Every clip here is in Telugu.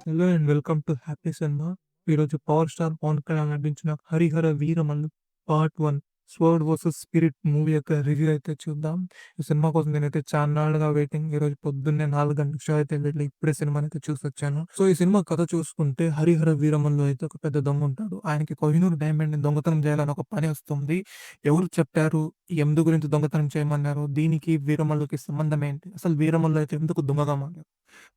Hello and welcome to happy cinema. ఈరోజు పవర్ స్టార్ పవన్ కళ్యాణ్ నటించిన 'Harihara Veeramallu part 1 sword versus spirit' movie యొక్క రివ్యూ అయితే చూద్దాం. ఈ సినిమా కోసం నేనైతే చాన్నాళ్ళుగా వెయిటింగ్. ఈరోజు పొద్దున్నే 4 గంటల షో అయితే వెళ్ళి ఇప్పుడే సినిమానైతే చూసొచ్చాను. సో, ఈ సినిమా కథ చూసుకుంటే 'హరిహర వీరమల్లు' అయితే ఒక పెద్ద దొంగ ఉంటాడు. ఆయనకి కోహినూర్ డైమండ్‌ని దొంగతనం చేయాలని ఒక పని వస్తుంది. ఎవరు చెప్పారు? ఎందు గురించి దొంగతనం చేయమన్నారు? దీనికి వీరమల్లుకి సంబంధం ఏంటి? అసలు వీరమల్లు అయితే ఎందుకు దొంగగా మారారు?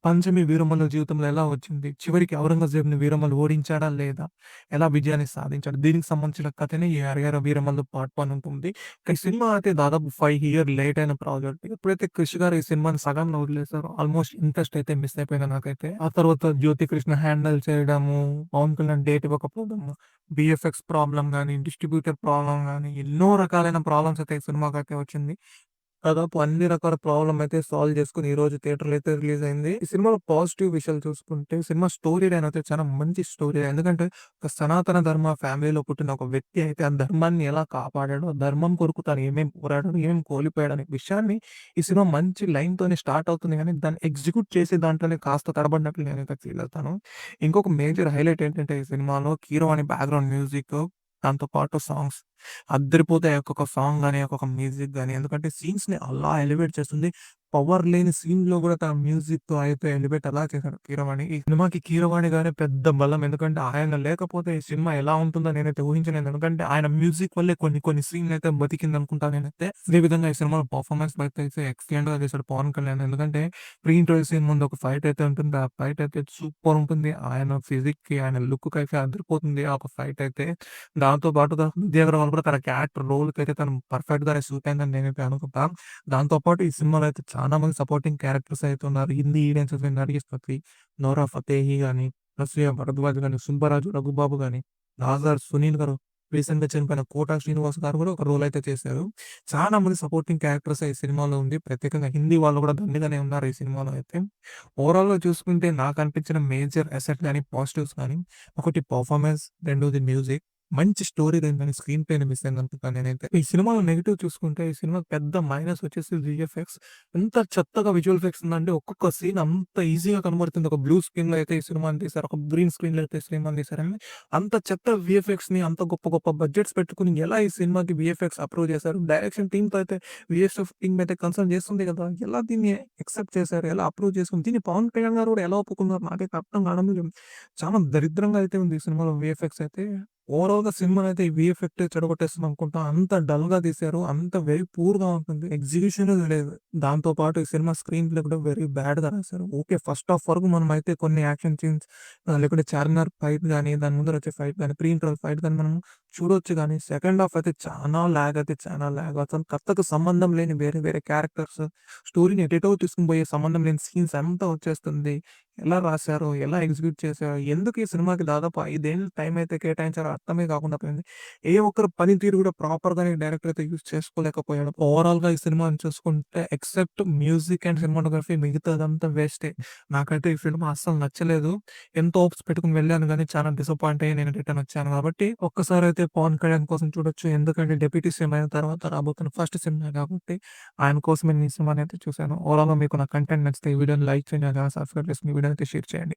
పంచమి వీరమల్లు జీవితంలో ఎలా వచ్చింది? చివరికి ఔరంగజేబుని వీరమల్లు ఓడించాడా లేదా? ఎలా విజయాన్ని సాధించాడు? దీనికి సంబంధించిన కథనే ఈ 'హరిహర వీరమల్లు పార్ట్ 1' ఉంటుంది. ఈ సినిమా అయితే దాదాపు 5 ఇయర్ లేట్ అయిన ప్రాజెక్ట్. ఎప్పుడైతే క్రిష్ గారు ఈ సినిమాని సగంలో వదిలేసారో ఆల్మోస్ట్ ఇంట్రెస్ట్ అయితే మిస్ అయిపోయింది నాకైతే. ఆ తర్వాత జ్యోతికృష్ణ హ్యాండిల్ చేయడము, పవన్ కళ్యాణ్ డేట్ ఇవ్వకపోవడము, వీఎఫ్ఎక్స్ ప్రాబ్లమ్ గాని, డిస్ట్రిబ్యూటర్ ప్రాబ్లమ్ గాని, ఎన్నో రకాలైన ప్రాబ్లమ్స్ అయితే ఈ సినిమాకైతే వచ్చింది. దాదాపు అన్ని రకాల ప్రాబ్లమ్ అయితే సాల్వ్ చేసుకొని ఈరోజు థియేటర్‌లో అయితే రిలీజ్ అయింది. ఈ సినిమాలో పాజిటివ్ విషయాలు చూసుకుంటే సినిమా స్టోరీ లైన్ అయితే చాలా మంచి స్టోరీ. ఎందుకంటే ఒక సనాతన ధర్మ ఫ్యామిలీలో పుట్టిన ఒక వ్యక్తి అయితే ఆ ధర్మాన్ని ఎలా కాపాడాడు, ఆ ధర్మం కొరకు తను ఏమేం పోరాడాడు, ఏమేం కోల్పోయాడు అనే విషయాన్ని ఈ సినిమా మంచి లైన్‌తోనే స్టార్ట్ అవుతుంది గానీ దాన్ని ఎగ్జిక్యూట్ చేసే దాంట్లోనే కాస్త తడబడినట్లు నేనైతే ఫీల్ అవుతాను. ఇంకొక మేజర్ హైలైట్ ఏంటంటే ఈ సినిమాలో కీరవాణి బ్యాక్‌గ్రౌండ్ మ్యూజిక్, దాంతో పాటు సాంగ్స్ అద్దరిపోతాయి. ఒక్కొక్క సాంగ్ గాని, ఒక్కొక్క మ్యూజిక్ గాని. ఎందుకంటే సీన్స్‌ని అలా ఎలివేట్ చేస్తుంది. పవర్ లేని సీన్‌లో గూడా తన మ్యూజిక్‌తో అయితే ఎలివేట్ అలా చేశాడు కీరవాణి. ఈ సినిమాకి కీరవాణి గారే పెద్ద బలం. ఎందుకంటే ఆయన లేకపోతే ఈ సినిమా ఎలా ఉంటుందో నేనైతే ఊహించలేను. ఎందుకంటే ఆయన మ్యూజిక్ వల్లే కొన్ని కొన్ని సీన్‌లయితే బతికిందనుకుంటా నేనైతే. అదే విధంగా ఈ సినిమాలో పర్ఫార్మెన్స్ అయితే ఎక్సలెంట్‌గా చేశాడు పవన్ కళ్యాణ్. ఎందుకంటే ప్రీ ఇంటర్వల్ సీన్ ముందు ఒక ఫైట్ అయితే ఉంటుంది. ఆ ఫైట్ అయితే సూపర్ ఉంటుంది. ఆయన ఫిజిక్‌కి, ఆయన లుక్‌కయితే అదిరిపోతుంది ఆ ఒక ఫైట్ అయితే. దాంతో పాటుగా 'విజయ్ అగర్వాల్' కూడా తన క్యారెక్టర్ రోల్‌కైతే తను పర్ఫెక్ట్‌గానే సూట్ అయిందని నేనైతే అనుకుంటా. దాంతో పాటు ఈ సినిమాలో అయితే చాలా మంది సపోర్టింగ్ క్యారెక్టర్స్ అయితే ఉన్నారు. హిందీ ఈడియన్స్ అయితే 'నర్గిస్ ఫక్రీ', 'నోరా ఫతేహి' గాని, 'అనసూయ భరద్వాజ్' గాని, 'సుబ్బరాజు రఘుబాబు' గాని, 'నాజర్ సునీల్' గారు, రీసెంట్‌గా చనిపోయిన 'కోట శ్రీనివాస్' గారు కూడా ఒక రోల్ అయితే చేశారు. చాలా మంది సపోర్టింగ్ క్యారెక్టర్స్ ఈ సినిమాలో ఉంది. ప్రత్యేకంగా హిందీ వాళ్ళు కూడా దండిగానే ఉన్నారు ఈ సినిమాలో అయితే. ఓవరాల్‌గా చూసుకుంటే నాకు అనిపించిన మేజర్ అసెట్ గాని, పాజిటివ్స్ గాని, ఒకటి పర్ఫార్మెన్స్, రెండోది మ్యూజిక్. మంచి స్టోరీ లైన్ గాని, స్క్రీన్ ప్లేని మిస్ అయిందనుకుంటాను నేనైతే. ఈ సినిమాలో నెగెటివ్ చూసుకుంటే ఈ సినిమాకి పెద్ద మైనస్ వచ్చేసి వీఎఫ్ఎక్స్. ఎంత చెత్తగా విజువల్ ఎఫెక్ట్స్ ఉందంటే ఒక్కొక్క సీన్ అంత ఈజీగా కనబడుతుంది. ఒక బ్లూ స్క్రీన్‌లో అయితే ఈ సినిమాని తీశారు. ఒక గ్రీన్ స్క్రీన్‌లో అయితే ఈ సినిమాని తీశారని అంత చెత్త వీఎఫ్ఎక్స్‌ని అంత గొప్ప గొప్ప బడ్జెట్స్ పెట్టుకొని ఎలా ఈ సినిమాకి వీఎఫ్ఎక్స్ అప్రూవ్ చేశారు? డైరెక్షన్ టీమ్‌తో అయితే వీఎఫ్ఎక్స్ టీమ్ అయితే కన్సల్ట్ చేస్తుంది కదా! ఎలా దీన్ని యాక్సెప్ట్ చేశారు? ఎలా అప్రూవ్ చేసుకొని దీన్ని పవన్ కళ్యాణ్ గారు కూడా ఎలా ఒప్పుకున్నారు? నాకైతే అర్థం కావడం లేదు. చాలా దరిద్రంగా అయితే ఉంది ఈ సినిమాలో వీఎఫ్ఎక్స్ అయితే. ఓవరాల్‌గా సినిమానైతే ఈ వీఎఫెక్టే చెడగొట్టేస్తుందనుకుంటా. అంత డల్‌గా తీశారు. అంత వెరీ పూర్‌గా ఉంటుంది. ఎగ్జిక్యూషనే లేదు. దాంతో పాటు ఈ సినిమా స్క్రీన్ ప్లే కూడా వెరీ బ్యాడ్‌గా రాశారు. ఓకే. ఫస్ట్ హాఫ్ వరకు మనమైతే కొన్ని యాక్షన్ సీన్స్ లేకుంటే చార్మినార్ ఫైట్ గాని, దాని ముందర వచ్చే ఫైట్ గాని, ప్రీ ఇంటర్వల్ ఫైట్ గాని మనం చూడొచ్చు గానీ, సెకండ్ హాఫ్ అయితే చానా లాగ్. అసలు కథకు సంబంధం లేని వేరే వేరే క్యారెక్టర్స్, స్టోరీని ఎటెటో తీసుకొని పోయే సంబంధం లేని సీన్స్ అంతా వచ్చేస్తుంది. ఎలా రాశారో, ఎలా ఎగ్జిక్యూట్ చేశారో, ఎందుకు ఈ సినిమాకి దాదాపు 5 ఏళ్ళు టైం అయితే కేటాయించారో అర్థమే కాకుండా పోయింది. ఏ ఒక్కరి పనితీరు కూడా ప్రాపర్‌గానే డైరెక్టర్ అయితే యూజ్ చేసుకోలేకపోయాడు. ఓవరాల్‌గా ఈ సినిమాని చూసుకుంటే ఎక్సెప్ట్ మ్యూజిక్ అండ్ సినిమాటోగ్రఫీ మిగతాదంతా వేస్టే. నాకైతే ఈ సినిమా అస్సలు నచ్చలేదు. ఎంతో హోప్స్ పెట్టుకొని వెళ్ళాను గానీ చాలా డిసప్పాయింట్ అయ్యి నేను రిటర్న్ వచ్చాను కాబట్టి ఒక్కసారైతే పవన్ కళ్యాణ్ కోసం చూడొచ్చు. ఎందుకంటే డిప్యూటీ సీఎం అయిన తర్వాత రాబోతున్న ఫస్ట్ సినిమా కాబట్టి ఆయన కోసమే నేను ఈ సినిమానైతే చూసాను. ఓవరాల్‌గా మీకు నా కంటెంట్ నచ్చితే ఈ వీడియోని లైక్ చేయండి. అలాగే సబ్స్క్రైబ్ చేసుకొని ఈ వీడియోని అయితే షేర్ చేయండి.